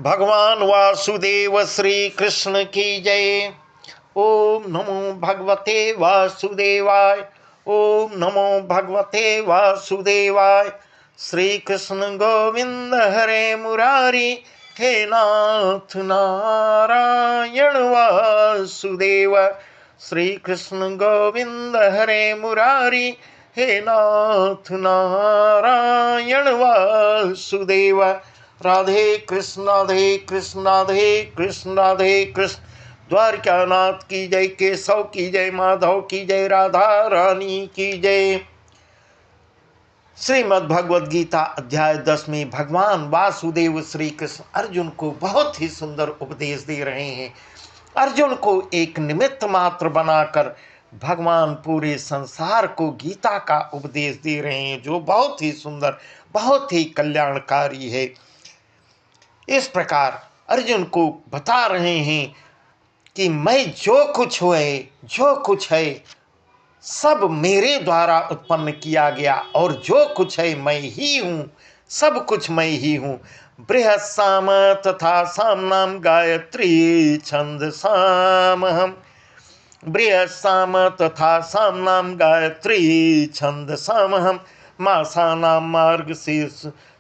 भगवान वासुदेव श्री कृष्ण की जय। ओम नमो भगवते वासुदेवाय। ओम नमो भगवते वासुदेवाय। श्री कृष्ण गोविंद हरे मुरारी। हे नाथ नारायण वासुदेव। श्री कृष्ण गोविंद हरे मुरारी। हे नाथ नारायण वासुदेव। राधे कृष्ण राधे कृष्ण राधे कृष्ण राधे कृष्ण। द्वारकानाथ की जय, केशव की जय, माधव की जय, राधा रानी की जय। श्रीमद् भगवद गीता अध्याय 10 में भगवान वासुदेव श्री कृष्ण अर्जुन को बहुत ही सुंदर उपदेश दे रहे हैं। अर्जुन को एक निमित्त मात्र बनाकर भगवान पूरे संसार को गीता का उपदेश दे रहे हैं, जो बहुत ही सुंदर, बहुत ही कल्याणकारी है। इस प्रकार अर्जुन को बता रहे हैं कि मैं जो कुछ है सब मेरे द्वारा उत्पन्न किया गया, और जो कुछ है मैं ही हूँ, सब कुछ मैं ही हूँ। बृहत् साम तथा सामनाम गायत्री छंद सामहम। बृहत् साम तथा सामनाम गायत्री छंद सामहम। मासानां मार्ग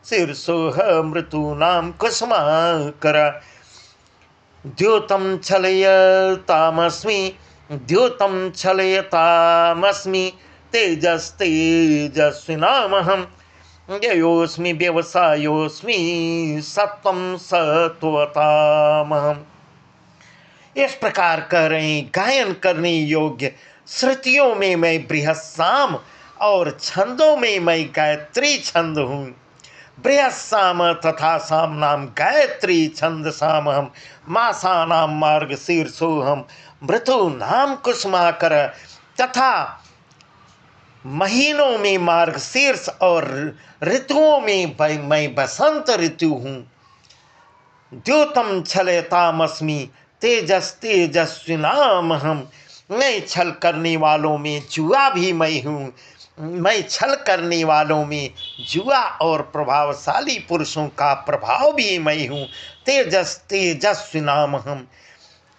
शीर्षोह मृतूनां कुसुमाकर। द्योतं छलयतामस्मि तेजस्तेजस्विनामहं। ययोस्मि व्यवसायोस्मि सत्वं सत्वतामहम्। इस प्रकार कह रहे हैं, गायन करने योग्य श्रुतियों में मैं बृहस्साम और छंदों में मैं गायत्री छंद हूँ। बृहस्साम तथा सामनाम गायत्री छंद सामहम। मासानाम मार्ग शीर्षोहम मृतु नाम कुसुमाकर। तथा महीनों में मार्ग शीर्ष और ऋतुओं में मैं बसंत ऋतु हूँ। द्योतम छलयतामस्मि तेजस्विनामहम। मैं छल करने वालों में जुआ भी मैं हूँ। मैं छल करने वालों में जुआ और प्रभावशाली पुरुषों का प्रभाव भी मैं हूँ। तेजस्विनामहम।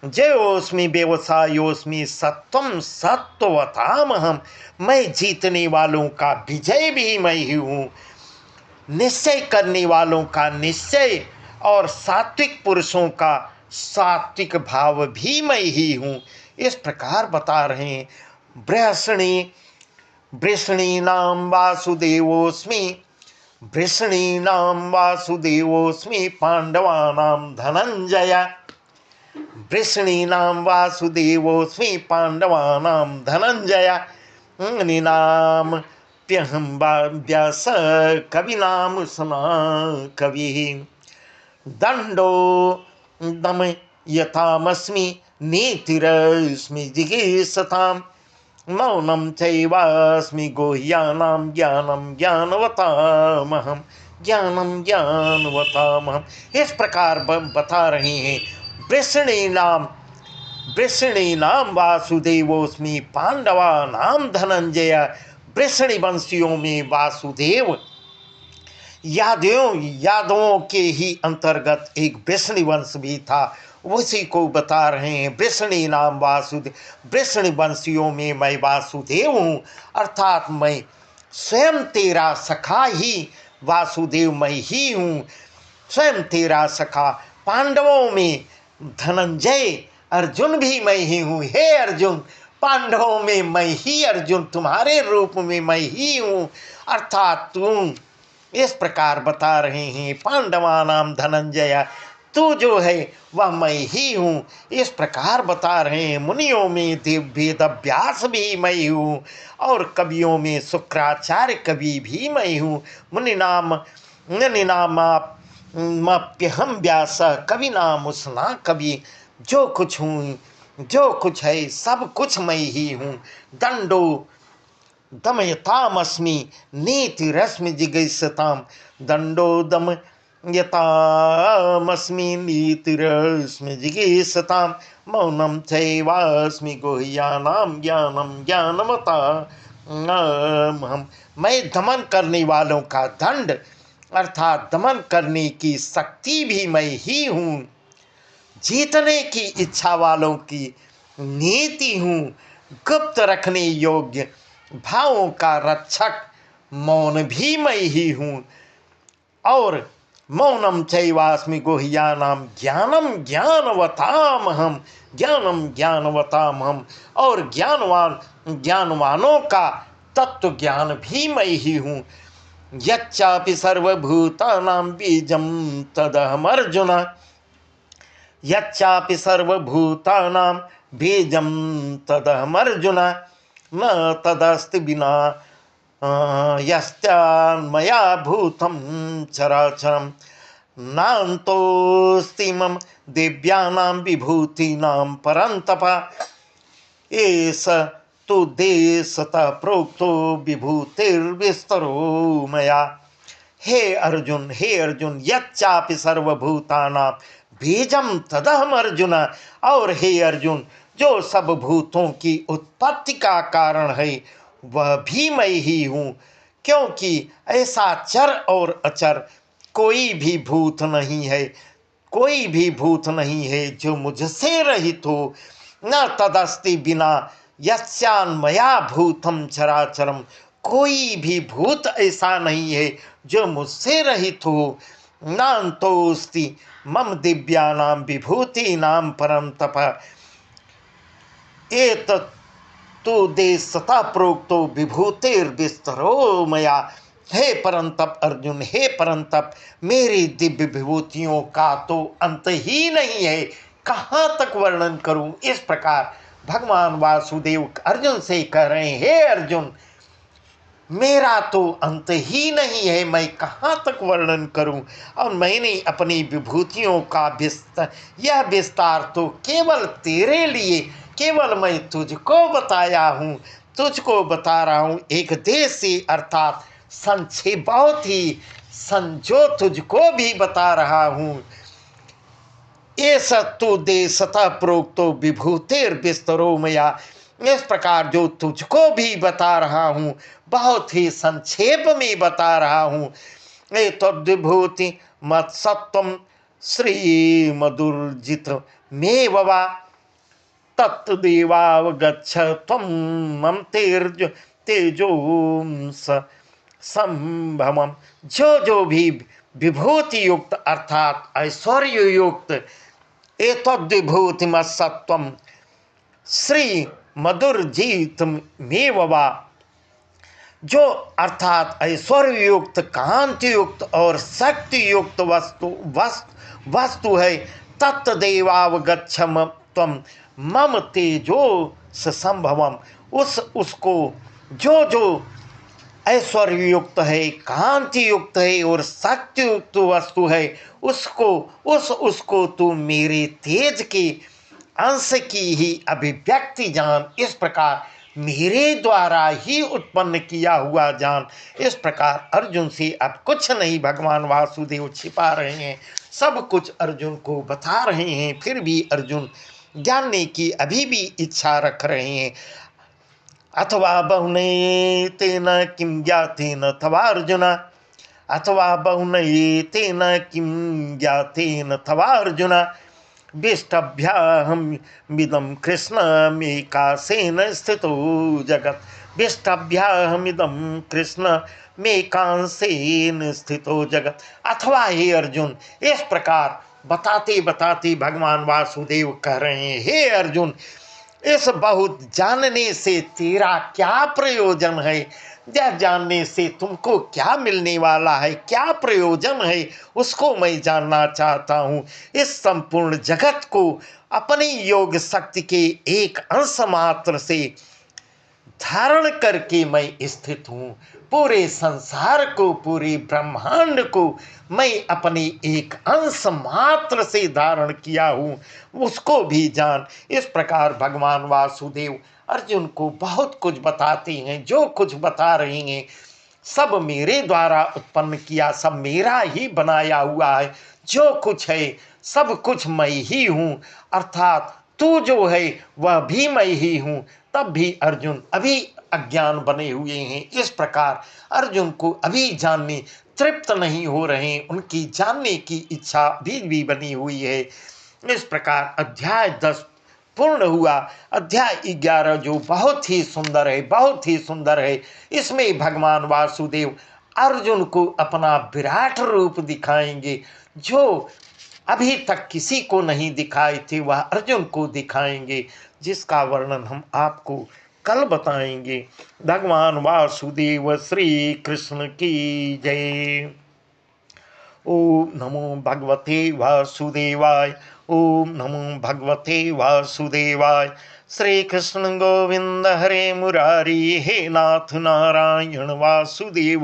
जयोस्मि व्यवसायोस्मि सत्वम सत्वतामहम। मैं जीतने वालों का विजय भी मैं ही हूँ। निश्चय करने वालों का निश्चय और सात्विक पुरुषों का सात्विक भाव भी मैं ही हूँ। इस प्रकार बता रहे हैं। वृषणीनां वासुदेवोस्मि। वृषणीनां वासुदेवोस्मि पांडवानां धनंजय। वृषणीनां वासुदेवोस्मि पांडवानां धनंजय। निनाम प्यहं व्यास कविनामुसना कविः। दंडो दमयतामस्मि नीतिरस्मि जिगीषताम्। मौनं चैवास्मि गुह्यानां ज्ञानं ज्ञानवतामहं। इस प्रकार बता रहे हैं। वृषणीनाम वासुदेवोस्मि पांडवानां धनंजय। वृषणी वंशियों में वासुदेव यादवों के ही अंतर्गत एक वृषणी वंश भी था, उसी को बता रहे हैं। वृषणी नाम वासुदेव। वृषणी वंशियों में मैं वासुदेव हूँ, अर्थात मैं स्वयं तेरा सखा ही वासुदेव मैं ही हूँ, स्वयं तेरा सखा। पांडवों में धनंजय अर्जुन भी मैं ही हूँ। हे अर्जुन, पांडवों में मैं ही अर्जुन, तुम्हारे रूप में मैं ही हूँ, अर्थात तुम। इस प्रकार बता रहे हैं। पांडवानाम धनंजय, तू जो है वह मैं ही हूँ। इस प्रकार बता रहे हैं। मुनियों में वेद व्यास भी मैं हूँ, और कवियों में शुक्राचार्य कवि भी मैं हूँ। मुनिनामाप्यहम व्यास कवि नाम उसना कवि। जो कुछ हूँ, जो कुछ है, सब कुछ मैं ही हूँ। दंडो दमयतामस्मि नीतिरस्मि जिगीषताम्। दंडो दमयतामस्मि नीतिरस्मि जिगीषताम्। मौनं चैवास्मि गुह्यानां ज्ञानं ज्ञानवतामहम्। मैं दमन करने वालों का दंड अर्थात दमन करने की शक्ति भी मैं ही हूँ, जीतने की इच्छा वालों की नीति हूँ, गुप्त रखने योग्य भावों का रक्षक मौन भी मैं ही हूँ, और मौनम चैवास्मि गुह्यानाम ज्ञानम ज्ञानवतामहम, ज्ञानम ज्ञानवतामहम, और ज्ञानवानों का तत्व ज्ञान भी मैं ही हूँ। यच्चापि सर्वभूतानां बीजं तदहम अर्जुन, यच्चापि सर्वभूतानां बीजं तदहम अर्जुन, न तदस्ति विना यस्त्यान्मया भूतं चराचरं, नान्तोऽस्ति मम दिव्यानां विभूतीनां परन्तप, एष तु देशतः प्रोक्तो विभूतिर्विस्तरो मया। हे अर्जुन, यच्चापि सर्वभूतानां बीजम तदहम अर्जुन, और हे अर्जुन, जो सब भूतों की उत्पत्ति का कारण है वह भी मैं ही हूँ, क्योंकि ऐसा चर और अचर कोई भी भूत नहीं है, कोई भी भूत नहीं है जो मुझसे रहित हो। न तदस्ति बिना यस्यान्मया भूतम चराचरम, कोई भी भूत ऐसा नहीं है जो मुझसे रहित हो। नान्तोस्ति मम दिव्यानां विभूतीनां परम तप, एतत्तु देशतः प्रोक्तो विभूतिर्विस्तरो मया। हे परंतप अर्जुन, हे परंतप, मेरी दिव्य विभूतियों का तो अंत ही नहीं है, कहाँ तक वर्णन करूं। इस प्रकार भगवान वासुदेव अर्जुन से कह रहे हैं, हे अर्जुन, मेरा तो अंत ही नहीं है, मैं कहाँ तक वर्णन करूं। और मैंने अपनी विभूतियों का यह विस्तार तो केवल तेरे लिए, केवल मैं तुझको बताया हूँ, तुझको बता रहा हूँ एक देश से, अर्थात संक्षेप बहुत ही संजो तुझको भी बता रहा हूँ। ये सत्तु देशतः प्रोक्तो विभूतिर्विस्तरो मया, इस प्रकार जो तुझको भी बता रहा हूँ बहुत ही संक्षेप में बता रहा हूँ। ये तद्विभूति मत्सत्वम श्री मधुर्जित में वा तत्देवावगच्छ त्वं मम तेजो संभवम, जो भी विभूति युक्त अर्थात ऐश्वर्य युक्त एतद्विभूति मत्सत्वम श्री मधुर्जित में वा, जो अर्थात ऐश्वर्य युक्त, कांति युक्त और शक्ति युक्त वस्तु है, तत्देवावगच्छम त्वम मम तेजो संभवम, उसको जो ऐश्वर्य युक्त है, कांति युक्त है और शक्ति युक्त वस्तु है, उसको तू मेरे तेज के अंश की ही अभिव्यक्ति जान, इस प्रकार मेरे द्वारा ही उत्पन्न किया हुआ जान। इस प्रकार अर्जुन से अब कुछ नहीं भगवान वासुदेव छिपा रहे हैं, सब कुछ अर्जुन को बता रहे हैं। फिर भी अर्जुन जानने की अभी भी इच्छा रख रहे हैं। अथवा बहुनये तेन किं ज्ञातेन तवा अर्जुन, अथवा बहुनये तेन किं ज्ञातेन तवा अर्जुन, विष्टभ्याहमिदं कृष्णमेकासेन स्थितो जगत्, विष्टभ्याहमिदं कृष्णमेकांसेन स्थितो जगत्। अथवा हे अर्जुन, इस प्रकार बताते बताते भगवान वासुदेव कह रहे हैं, हे अर्जुन, इस बहुत जानने से तेरा क्या प्रयोजन है, यह जानने से तुमको क्या मिलने वाला है, क्या प्रयोजन है, उसको मैं जानना चाहता हूँ। इस संपूर्ण जगत को अपनी योग शक्ति के एक अंश मात्र से धारण करके मैं स्थित हूँ। पूरे संसार को, पूरे ब्रह्मांड को मैं अपने एक अंश मात्र से धारण किया हूँ, उसको भी जान। इस प्रकार भगवान वासुदेव अर्जुन को बहुत कुछ बताते हैं। जो कुछ बता रहे हैं सब मेरे द्वारा उत्पन्न किया, सब मेरा ही बनाया हुआ है। जो कुछ है सब कुछ मैं ही हूँ, अर्थात तू जो है वह भी मैं ही हूँ। तब भी अर्जुन अभी अज्ञान बने हुए हैं। इस प्रकार अर्जुन को अभी जानने तृप्त नहीं हो रहे, उनकी जानने की इच्छा भी बनी हुई है। इस प्रकार अध्याय 10 पूर्ण हुआ। अध्याय 11 जो बहुत ही सुंदर है, बहुत ही सुंदर है। इसमें भगवान वासुदेव अर्जुन को अपना विराट रूप दिखाएंगे, जो अभी तक किसी को नहीं दिखाए थे, वह अर्जुन को दिखाएंगे, जिसका वर्णन हम आपको कल बताएंगे। भगवान वासुदेव श्री कृष्ण की जय। ओम नमो भगवते वासुदेवाय। ओम नमो भगवते वासुदेवाय। श्री कृष्ण गोविंद हरे मुरारी, हे नाथ नारायण वासुदेव।